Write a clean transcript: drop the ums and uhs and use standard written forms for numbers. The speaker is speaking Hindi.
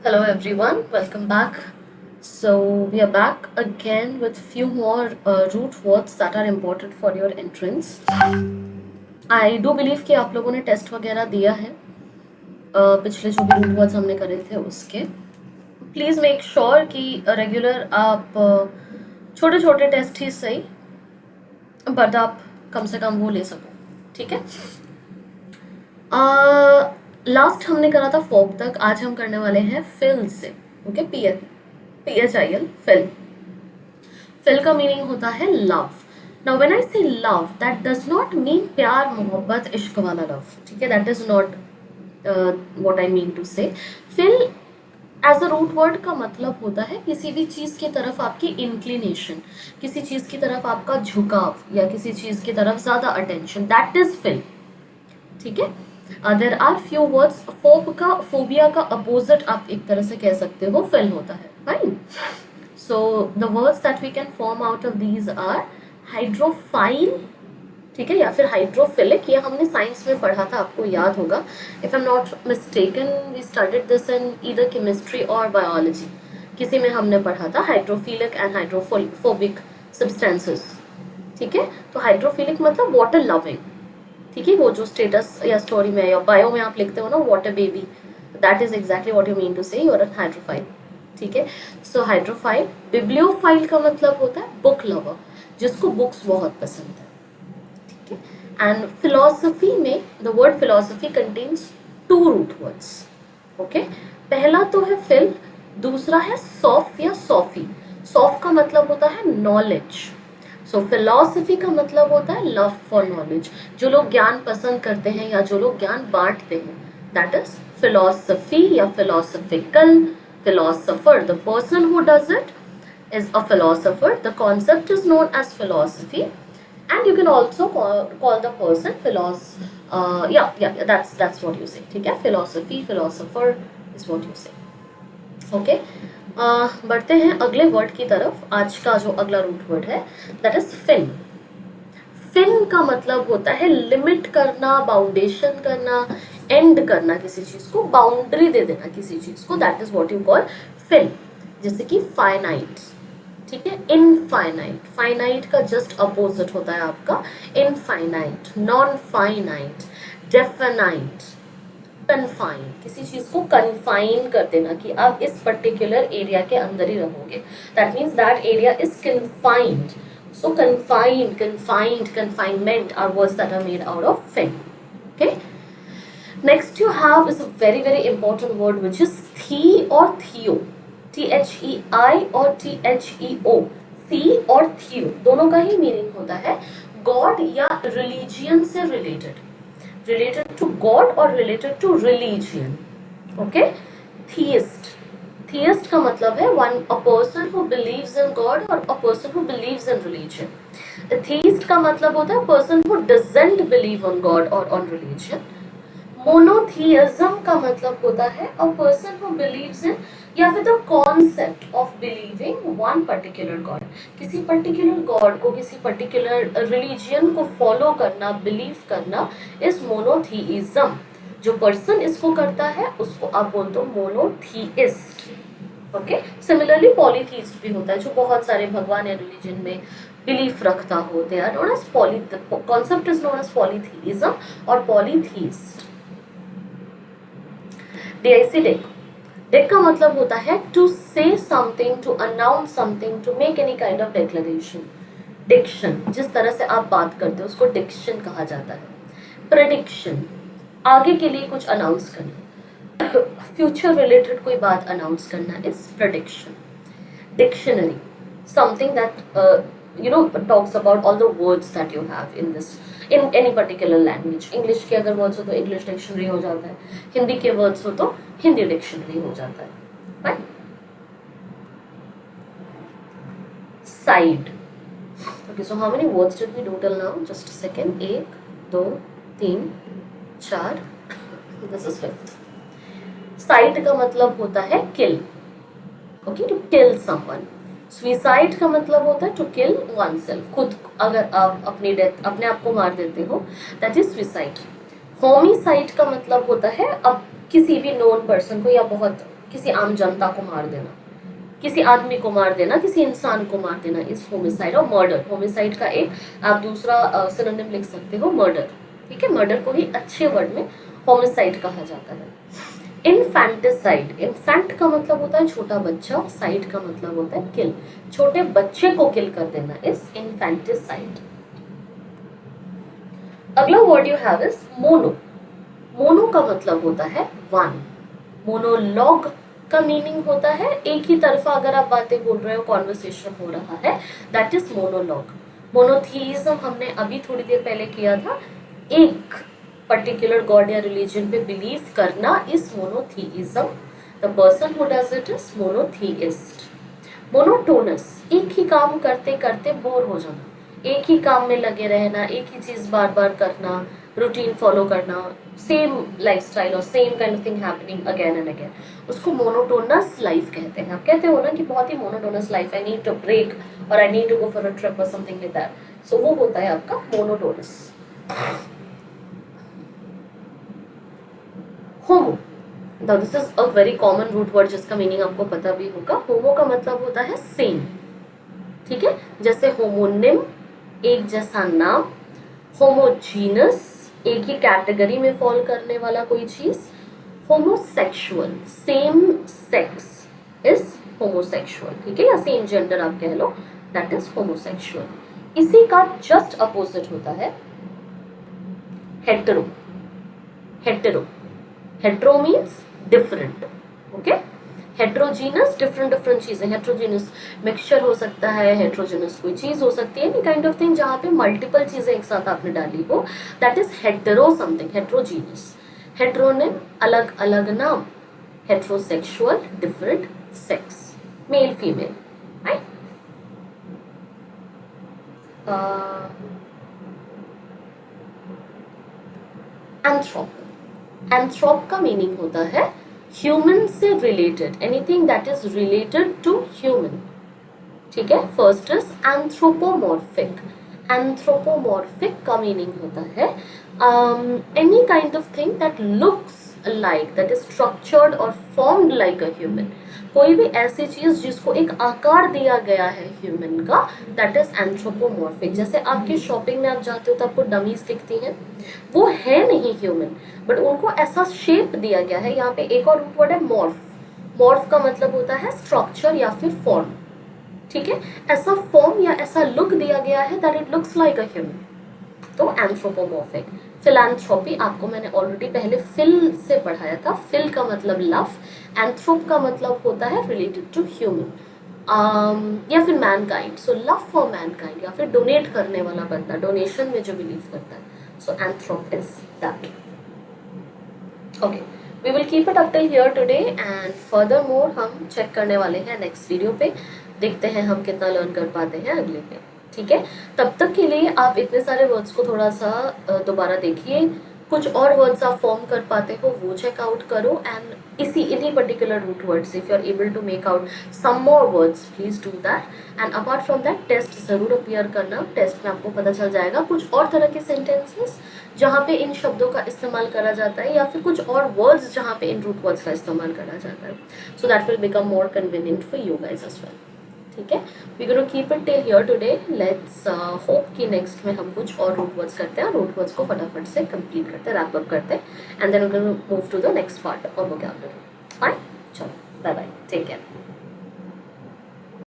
Hello everyone, welcome back. So we are back again with few more root words that are important for your entrance. I do believe कि आप लोगों ने टेस्ट वगैरह दिया है पिछले जो भी रूट वर्ड्स हमने करे थे उसके. प्लीज़ मेक श्योर कि रेगुलर आप छोटे छोटे टेस्ट ही सही बट आप कम से कम वो ले सको. ठीक है. लास्ट हमने करा था फोक तक. आज हम करने वाले हैं फिल से. ओके. PHIL phil. फिल का मीनिंग होता है love. Now when I say love that does not mean प्यार मोहब्बत इश्क वाला लव. ठीक है. That is not what I mean to say. Phil as a root word का मतलब होता है किसी भी चीज़ की तरफ आपकी इंक्लिनेशन, किसी चीज़ की तरफ आपका झुकाव या किसी चीज़ की तरफ ज़्यादा अटेंशन. That is fill. ठीक है. There are few words. Phobia का अपोजिट आप एक तरह से कह सकते हो फिल होता है. Fine. So the words that we can form out of these are हाइड्रोफाइल. ठीक है. या फिर हाइड्रोफिलिक. ये हमने साइंस में पढ़ा था, आपको याद होगा. If I am not mistaken we studied this in either chemistry और बायोलॉजी. किसी में हमने पढ़ा था हाइड्रोफिलिक एंड हाइड्रोफोबिक सब्सटेंसेस. ठीक है. तो हाइड्रोफिलिक मतलब वाटर लविंग. ठीक है. वो जो स्टेटस या स्टोरी में या बायो में आप लिखते हो ना water baby, that is exactly what you mean to say. You are a hydrophile. ठीक है. सो हाइड्रोफाइल. बिब्लियोफाइल का मतलब होता है बुक लवर, जिसको बुक्स बहुत पसंद है. ठीक है. एंड फिलोसफी में the word philosophy contains two root words. Okay. पहला तो है फिल, दूसरा है सॉफ या सॉफी. सॉफ का मतलब होता है नॉलेज. सो फिलोसफी का मतलब होता है लव फॉर नॉलेज. जो लोग ज्ञान पसंद करते हैं या जो लोग ज्ञान बांटते हैं, दैट इज फिलोसफी या philosophical. Philosopher, the person who does it is a philosopher. The concept is known as philosophy, and you can also call the person yeah, that's what you say. ठीक है. Philosophy, philosopher is what you say. Okay. बढ़ते हैं अगले वर्ड की तरफ. आज का जो अगला रूट वर्ड है दैट इज फिन. फिन का मतलब होता है लिमिट करना, बाउंडेशन करना, एंड करना किसी चीज को, बाउंड्री दे देना किसी चीज को. That is what you call fin. जैसे कि फाइनाइट. ठीक है. इनफाइनाइट. फाइनाइट का जस्ट अपोजिट होता है आपका infinite. Non finite. Definite. Confine. किसी चीज को कन्फाइन कर देना कि आप इस पर्टिकुलर एरिया के अंदर ही रहोगे. That means that area is confined. So confined, confined, confinement are words that are made out of fin. Okay. Next you have is a very very important word which is the or theo. THEI और THEO. The और theo दोनों का ही मीनिंग होता है गॉड या रिलीजियन से रिलेटेड. रिलेटेड टू गॉड और related to religion. Okay. Theist. Theist का मतलब है one a person who believes in god और a person who believes in religion. Atheist का मतलब होता है person who doesn't believe on god और ऑन रिलीजन. मोनोथियज्म का मतलब होता है a person who believes in या फिर the concept of believing one particular god. किसी पर्टिकुलर गॉड को, किसी पर्टिकुलर रिलीजियन को फॉलो करना, बिलीव करना इज मोनोथियज्म. जो पर्सन इसको करता है उसको आप बोलते हो मोनोथिइस्ट. ओके. सिमिलरली पॉलीथीस्ट भी होता है जो बहुत सारे भगवान या रिलीजन में बिलीफ रखता हो. They are known as poly. The concept is known as polytheism और पॉलीथीस्ट. DIC deck. डेक का मतलब होता है to say something, to announce something, to make any kind of declaration. Diction. जिस तरह से आप बात करते हो उसको डिक्शन कहा जाता है. प्रेडिक्शन. आगे के लिए कुछ अनाउंस करना, फ्यूचर रिलेटेड कोई बात अनाउंस करना is prediction. Dictionary. Something that talks about all the words that you have in this in any particular language. English के अगर वर्ड्स हो तो इंग्लिश डिक्शनरी हो जाता है, हिंदी के वर्ड्स हो तो हिंदी डिक्शनरी हो जाता है. Right. Cide. Okay. So how many words did we do till now? Just a second. 1 2 3 4. This is fifth. Cide का मतलब होता है kill. Okay. To kill someone. Suicide का मतलब होता है टू किल वन सेल्फ. खुद अगर आप अपनी डेथ, अपने आप को मार देते हो, दैट इज सुसाइड. होमिसाइड का मतलब होता है अब किसी भी नोन पर्सन को या बहुत किसी आम जनता को मार देना, किसी आदमी को मार देना, किसी इंसान को मार देना इज होमिसाइड। और मर्डर, होमिसाइड का एक आप दूसरा सिनोनिम लिख सकते हो मर्डर, ठीक है। मर्डर को ही अच्छे वर्ड में होमिसाइड कहा जाता है। इनफैंटिसाइड, इनफैंट का मतलब होता है छोटा बच्चा, साइड का मतलब होता है किल, छोटे बच्चे को किल कर देना इज इनफैंटिसाइड। अगला word you have is mono. Mono का मतलब होता है वन। मोनोलॉग का मीनिंग होता है एक ही तरफा अगर आप बातें बोल रहे हो, कॉन्वर्सेशन हो रहा है, दैट इज मोनोलॉग। मोनोथीइज्म हमने अभी थोड़ी देर पहले किया था, एक पर्टिकुलर गॉड या रिलीजन पे बिलीव करना is monotheism. The person who does it is monotheist. Monotonous, एक ही काम करते करते बोर हो जाना, एक ही काम में लगे रहना, एक ही चीज बार बार करना, रूटीन फॉलो करना, सेम लाइफस्टाइल और same kind of thing happening again and again, उसको मोनोटोनस लाइफ कहते हैं। आप कहते हो ना कि बहुत ही monotonous life, I need to break और I need to go for a trip और समथिंग लाइक दैट, सो वो होता है आपका monotonous. Homo, now this is a very common root word जिसका मीनिंग आपको पता भी होगा। होमो का मतलब होता है सेम, ठीक है। जैसे होमोनिम, एक जैसा नाम, होमोजीनस, एक ही कैटेगरी में फॉल करने वाला कोई चीज, homosexual, same sex is homosexual, ठीक है, या सेम जेंडर आप कह लो, दैट इज होमोसेक्सुअल। इसी का जस्ट अपोजिट होता है hetero. Hetero, hetero means different, okay. Heterogeneous, different different चीजें, हेट्रोजीनस मिक्सचर हो सकता है, हेट्रोजीनस कोई चीज हो सकती है, एनी काइंड ऑफ थिंग जहाँ पे मल्टीपल चीजें एक साथ आपने डाली हो, that is hetero something, heterogeneous. Heteronym, अलग अलग नाम, heterosexual, different sex, male female, right. Anthrop, anthrop का मीनिंग होता है ह्यूमन से related, anything that is related to human, ठीक है। First is anthropomorphic. एंथ्रोपोमॉर्फिक का मीनिंग होता है any kind of thing that looks like, that is structured और फॉर्म्ड लाइक अ ह्यूमन, कोई भी ऐसी चीज जिसको एक आकार दिया गया है ह्यूमन का, दैट इज एंथ्रोपोमॉर्फिक। जैसे आपकी शॉपिंग में आप जाते हो तो आपको डमीज दिखती हैं, वो है नहीं ह्यूमन, बट उनको ऐसा शेप दिया गया है। यहाँ पे एक और रूट वर्ड है मॉर्फ। मॉर्फ का मतलब होता है स्ट्रक्चर या फिर फॉर्म, ठीक है, ऐसा फॉर्म या ऐसा लुक दिया गया है that it looks like a human, तो एंथ्रोपोमॉर्फिक। फिलैंथ्रोपी आपको मैंने ऑलरेडी पहले फिल से पढ़ाया था, फिल का मतलब लव, एंथ्रोप का मतलब होता है रिलेटेड टू ह्यूमन या फिर Mankind, so love for Mankind, या फिर डोनेट करने वाला बंदा, डोनेशन में जो बिलीव करता है, so anthrop is that, okay. We will keep it up till here today and further more हम चेक करने वाले हैं नेक्स्ट वीडियो पे, देखते हैं हम कितना लर्न कर पाते हैं अगले पे, ठीक है। तब तक के लिए आप इतने सारे वर्ड्स को थोड़ा सा दोबारा देखिए, कुछ और वर्ड्स आप फॉर्म कर पाते हो वो चेक आउट करो, एंड इन्हीं particular root words if you are able to make out some more words please do that. And apart from that test जरूर अपीयर करना, टेस्ट में आपको पता चल जाएगा कुछ और तरह के सेंटेंसेस जहाँ पे इन शब्दों का इस्तेमाल करा जाता है, या फिर कुछ और वर्ड्स जहाँ पे इन रूट वर्ड्स का इस्तेमाल करा जाता है, so that will become more convenient for you guys as well, ठीक है। We gonna keep it till here today, let's hope कि नेक्स्ट में हम कुछ और रूट वर्ड्स करते हैं, रूट वर्ड्स को फटाफट से कंप्लीट करते हैं, रैप अप करते हैं, and then we gonna move to the next part और वोकैबुलरी। फाइन, चलो बाय बाय, टेक केयर।